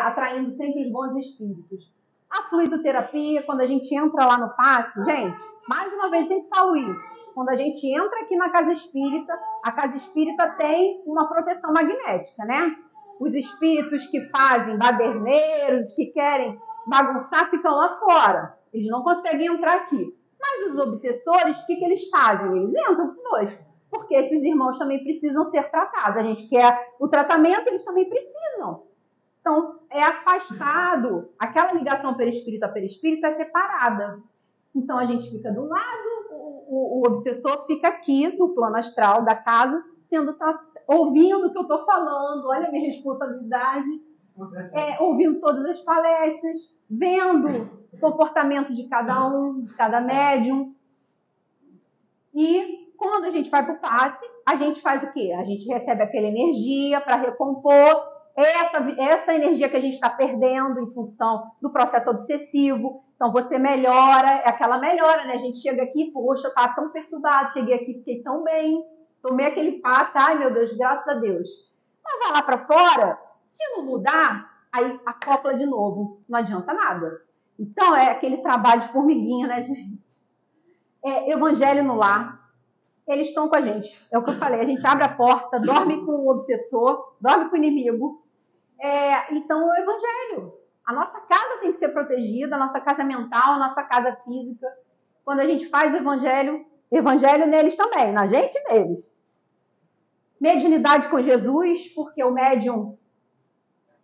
[SPEAKER 3] Atraindo sempre os bons espíritos. A fluidoterapia, quando a gente entra lá no passe, gente, mais uma vez sempre falo isso. Quando a gente entra aqui na casa espírita, a casa espírita tem uma proteção magnética, né? Os espíritos que fazem baderneiros, que querem bagunçar, ficam lá fora. Eles não conseguem entrar aqui. Mas os obsessores, o que eles fazem? Eles entram conosco. Porque esses irmãos também precisam ser tratados. A gente quer o tratamento, eles também precisam. Então, é afastado. Aquela ligação perispírito a perispírito é separada. Então, a gente fica do lado, o obsessor fica aqui no plano astral da casa, ouvindo o que eu estou falando, olha a minha responsabilidade, ouvindo todas as palestras, vendo o comportamento de cada um, de cada médium. E quando a gente vai para o passe, a gente faz o quê? A gente recebe aquela energia para recompor essa energia que a gente está perdendo em função do processo obsessivo. Então, você melhora, é aquela melhora, né? A gente chega aqui, poxa, estava tão perturbado, cheguei aqui, fiquei tão bem, tomei aquele passe, ai meu Deus, graças a Deus. Mas vai lá para fora, se não mudar, aí acopla de novo, não adianta nada. Então, é aquele trabalho de formiguinha, né, gente? Evangelho no lar. Eles estão com a gente. É o que eu falei, a gente abre a porta, dorme com o obsessor, dorme com o inimigo. Então, o evangelho. A nossa casa tem que ser protegida, a nossa casa mental, a nossa casa física. Quando a gente faz o evangelho neles também, na gente e neles. Mediunidade com Jesus, porque o médium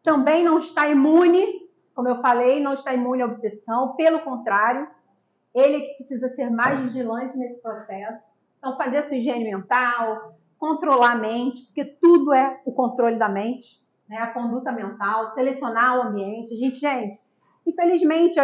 [SPEAKER 3] também não está imune, como eu falei, não está imune à obsessão, pelo contrário, ele precisa ser mais vigilante nesse processo. Então, fazer a sua higiene mental, controlar a mente, porque tudo é o controle da mente, né? A conduta mental, selecionar o ambiente. Gente, infelizmente,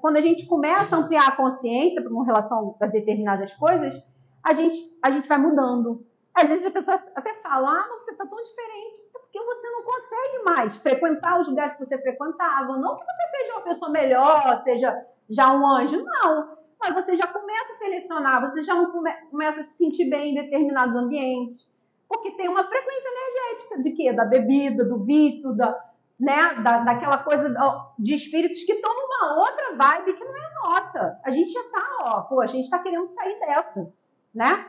[SPEAKER 3] quando a gente começa a ampliar a consciência com relação a determinadas coisas, a gente vai mudando. Às vezes a pessoa até fala, mas você está tão diferente, porque você não consegue mais frequentar os lugares que você frequentava. Não que você seja uma pessoa melhor, seja já um anjo, não. Mas você já começa a selecionar, você já não começa a se sentir bem em determinados ambientes. Porque tem uma frequência energética de quê? Da bebida, do vício, daquela coisa de espíritos que estão numa outra vibe que não é nossa. A gente já está, a gente está querendo sair dessa, né?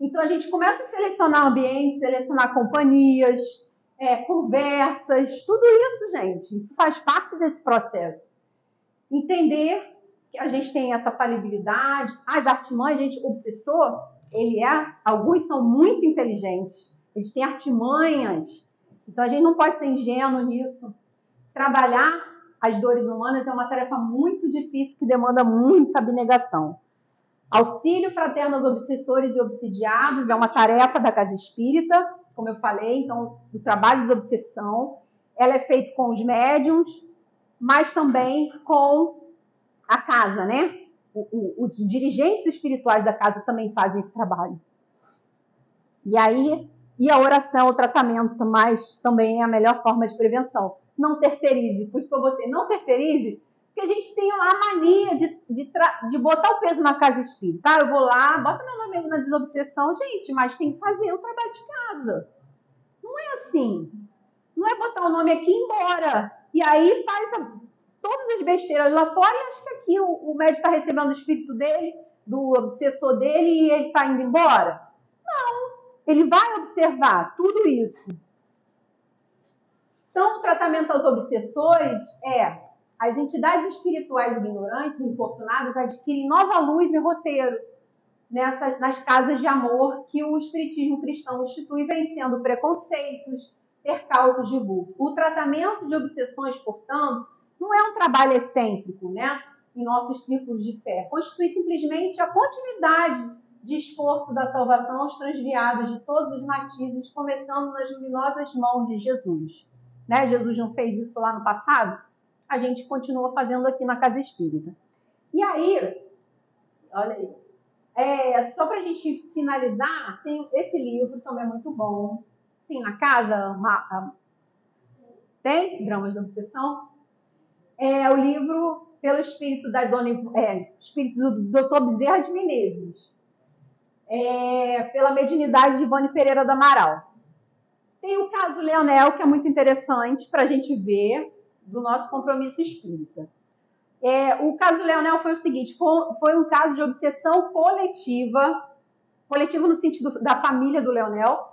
[SPEAKER 3] Então a gente começa a selecionar ambientes, selecionar companhias, conversas, tudo isso, gente. Isso faz parte desse processo. Entender que a gente tem essa falibilidade, as artimanhas, gente, obsessor, alguns são muito inteligentes, eles têm artimanhas, então a gente não pode ser ingênuo nisso. Trabalhar as dores humanas é uma tarefa muito difícil que demanda muita abnegação. Auxílio fraterno aos obsessores e obsidiados é uma tarefa da Casa Espírita, como eu falei, então o trabalho de obsessão, ela é feito com os médiuns, mas também com a casa, né? Os dirigentes espirituais da casa também fazem esse trabalho. E a oração, o tratamento, mas também é a melhor forma de prevenção. Não terceirize. Por isso que eu botei, não terceirize, porque a gente tem a mania de botar o peso na casa espírita. Eu vou lá, bota meu nome na desobsessão, gente, mas tem que fazer o trabalho de casa. Não é assim. Não é botar o nome aqui e ir embora. E aí faz todas as besteiras lá fora e acha que aqui o médico está recebendo o espírito dele, do obsessor dele, e ele está indo embora. Não, ele vai observar tudo isso. Então, o tratamento aos obsessores as entidades espirituais ignorantes e infortunadas adquirem nova luz e roteiro nas casas de amor que o espiritismo cristão institui, vencendo preconceitos, percalços de vulto. O tratamento de obsessões, portanto, não é um trabalho excêntrico, né? Em nossos círculos de fé. Constitui simplesmente a continuidade de esforço da salvação aos transviados de todos os matizes, começando nas luminosas mãos de Jesus. Né? Jesus não fez isso lá no passado? A gente continua fazendo aqui na Casa Espírita. E aí, olha aí, só para a gente finalizar, tem esse livro também é muito bom. Tem na casa, tem Dramas da Obsessão. O livro pelo espírito da espírito do Dr. Bezerra de Menezes, pela mediunidade de Ivone Pereira do Amaral. Tem o caso Leonel, que é muito interessante para a gente ver do nosso compromisso espírita. O caso Leonel foi o seguinte, foi um caso de obsessão coletiva no sentido da família do Leonel,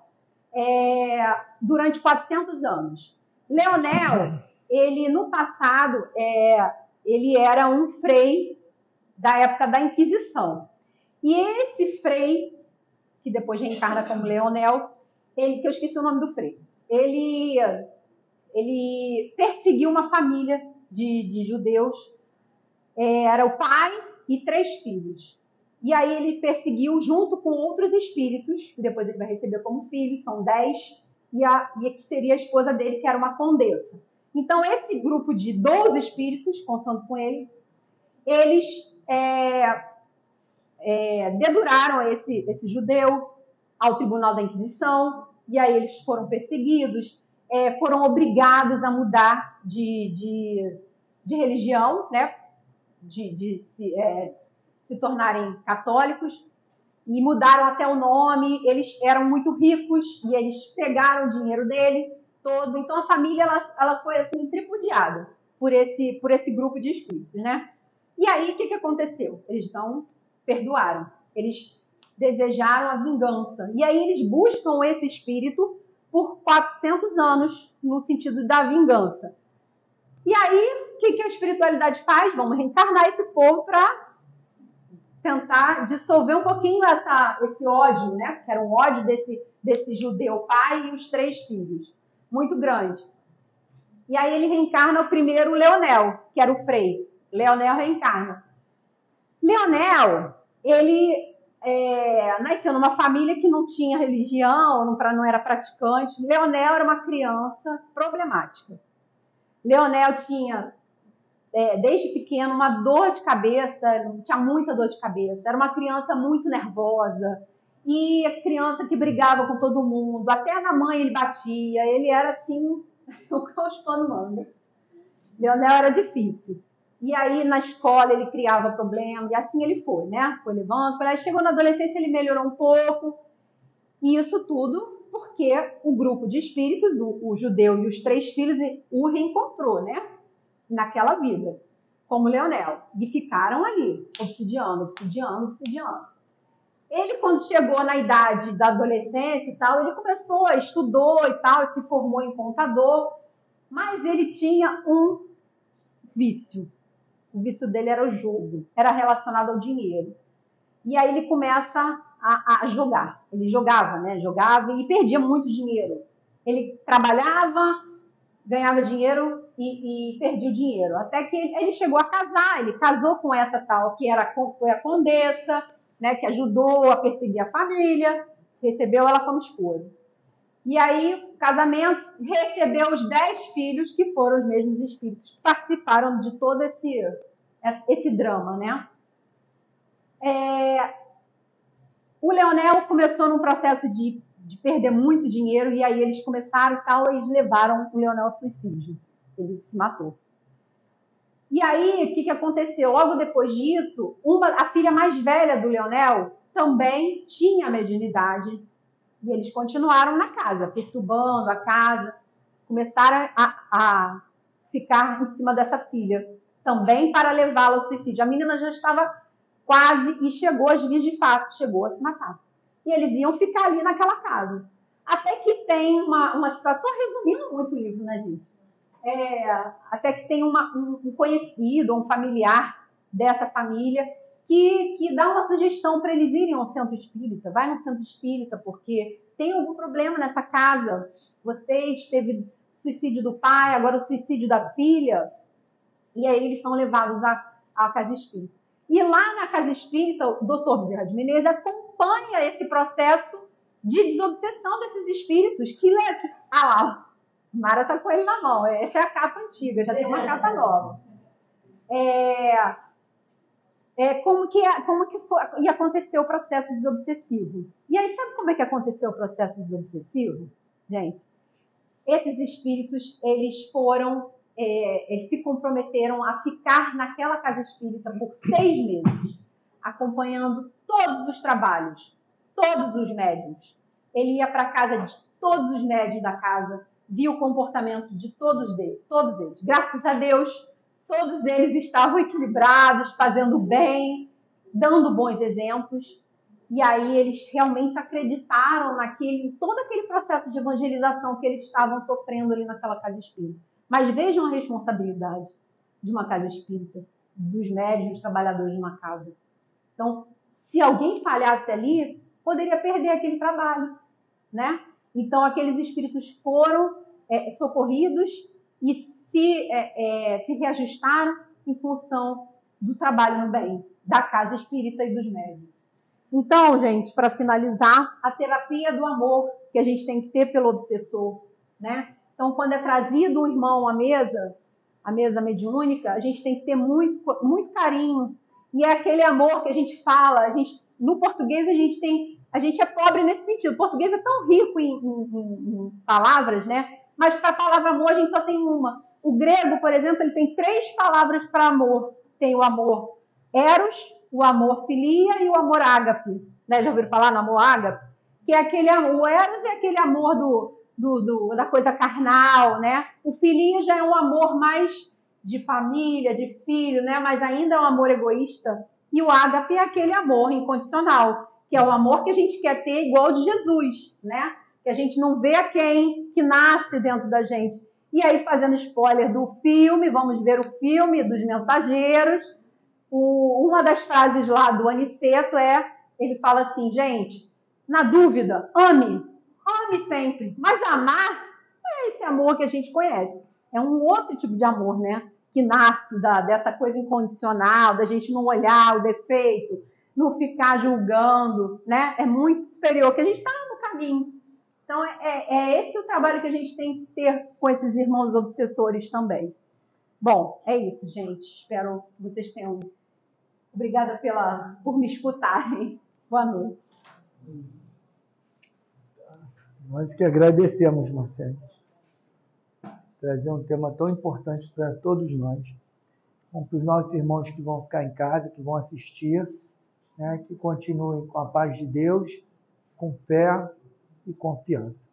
[SPEAKER 3] durante 400 anos. Leonel, ele no passado, ele era um frei da época da Inquisição. E esse frei, que depois reencarna como Leonel, que eu esqueci o nome do frei, ele perseguiu uma família de judeus, era o pai e 3 filhos. E aí ele perseguiu junto com outros espíritos, que depois ele vai receber como filhos, são 10, e que seria a esposa dele, que era uma condessa. Então, esse grupo de 12 espíritos, contando com ele, eles deduraram esse judeu ao Tribunal da Inquisição, e aí eles foram perseguidos, foram obrigados a mudar de religião, né? de se tornarem católicos, e mudaram até o nome. Eles eram muito ricos e eles pegaram o dinheiro dele todo. Então a família ela foi assim tripudiada por esse grupo de espíritos, né? E aí o que aconteceu? Eles estão perdoaram. Eles desejaram a vingança. E aí eles buscam esse espírito por 400 anos, no sentido da vingança. E aí, o que a espiritualidade faz? Vamos reencarnar esse povo para tentar dissolver um pouquinho esse ódio, né? Que era um ódio desse judeu pai e os 3 filhos. Muito grande. E aí ele reencarna o primeiro Leonel, que era o Frei. Leonel reencarna. Leonel, ele nasceu numa família que não tinha religião, não era praticante. Leonel era uma criança problemática. Leonel tinha, desde pequeno, uma dor de cabeça, tinha muita dor de cabeça. Era uma criança muito nervosa. E a criança que brigava com todo mundo. Até na mãe ele batia. Ele era assim, o cão chupando manga. Leonel era difícil. E aí, na escola, ele criava problema, e assim ele foi, né? Foi levando, aí chegou na adolescência, ele melhorou um pouco. E isso tudo porque o grupo de espíritos, o judeu e os 3 filhos, o reencontrou, né? Naquela vida, como Leonel. E ficaram ali, obsidiando. Ele, quando chegou na idade da adolescência e tal, ele estudou e tal, se formou em contador, mas ele tinha um vício. O vício dele era o jogo, era relacionado ao dinheiro. E aí ele começa a jogar. Ele jogava, né? Jogava e perdia muito dinheiro. Ele trabalhava, ganhava dinheiro e perdia o dinheiro. Até que ele chegou a casar. Ele casou com essa tal, que foi a condessa, né? Que ajudou a perseguir a família. Recebeu ela como esposa. E aí, o casamento, recebeu os 10 filhos, que foram os mesmos espíritos que participaram de todo esse drama, né? O Leonel começou num processo de perder muito dinheiro, e aí eles começaram e tal, e eles levaram o Leonel ao suicídio. Ele se matou. E aí, o que aconteceu? Logo depois disso, a filha mais velha do Leonel também tinha mediunidade, e eles continuaram na casa, perturbando a casa, começaram a ficar em cima dessa filha, também para levá-la ao suicídio. A menina já estava quase, e chegou às vias de fato, chegou a se matar. E eles iam ficar ali naquela casa. Até que tem uma situação, estou resumindo muito o livro, né, gente? Até que tem um conhecido, um familiar dessa família, que dá uma sugestão para eles irem ao centro espírita. Vai no centro espírita, porque tem algum problema nessa casa. Teve suicídio do pai, agora o suicídio da filha. E aí eles são levados à casa espírita. E lá na casa espírita, o doutor Bezerra de Menezes acompanha esse processo de desobsessão desses espíritos. Lá, Mara está com ele na mão. Essa é a capa antiga, já tem uma capa nova. Como que foi, e aconteceu o processo desobsessivo. E aí, sabe como é que aconteceu o processo desobsessivo? Gente, esses espíritos, eles se comprometeram a ficar naquela casa espírita por 6 meses, acompanhando todos os trabalhos, todos os médiuns. Ele ia para a casa de todos os médiuns da casa, via o comportamento de todos eles. Graças a Deus, todos eles estavam equilibrados, fazendo bem, dando bons exemplos. E aí eles realmente acreditaram todo aquele processo de evangelização que eles estavam sofrendo ali naquela casa espírita. Mas vejam a responsabilidade de uma casa espírita, dos médiuns, dos trabalhadores de uma casa. Então, se alguém falhasse ali, poderia perder aquele trabalho, né? Então, aqueles espíritos foram socorridos e se reajustaram em função do trabalho no bem, da casa espírita e dos médiuns. Então, gente, para finalizar, a terapia do amor que a gente tem que ter pelo obsessor, né? Então, quando é trazido um irmão à mesa mediúnica, a gente tem que ter muito, muito carinho. E é aquele amor que a gente fala. No português, a gente é pobre nesse sentido. O português é tão rico em palavras, né? Mas para a palavra amor, a gente só tem uma. O grego, por exemplo, ele tem 3 palavras para amor. Tem o amor eros, o amor filia e o amor ágape. Né? Já ouviram falar no amor ágape? Que é aquele amor. O eros é aquele amor da coisa carnal, né? O filia já é um amor mais de família, de filho, né? Mas ainda é um amor egoísta, E o ágape é aquele amor incondicional, que é o amor que a gente quer ter igual ao de Jesus, né? Que a gente não vê a quem que nasce dentro da gente. E aí, fazendo spoiler do filme, vamos ver o filme dos Mensageiros. Uma das frases lá do Aniceto ele fala assim, gente, na dúvida, ame sempre, mas amar não é esse amor que a gente conhece, é um outro tipo de amor, né? Que nasce dessa coisa incondicional, da gente não olhar o defeito, não ficar julgando, né? É muito superior, que a gente está no caminho. Então, é esse o trabalho que a gente tem que ter com esses irmãos obsessores também. Bom, é isso, gente. Espero que vocês tenham... Obrigada por me escutarem. Boa noite.
[SPEAKER 1] Nós que agradecemos, Marcelo. Trazer um tema tão importante para todos nós. Bom, para os nossos irmãos que vão ficar em casa, que vão assistir, né, que continuem com a paz de Deus, com fé e confiança.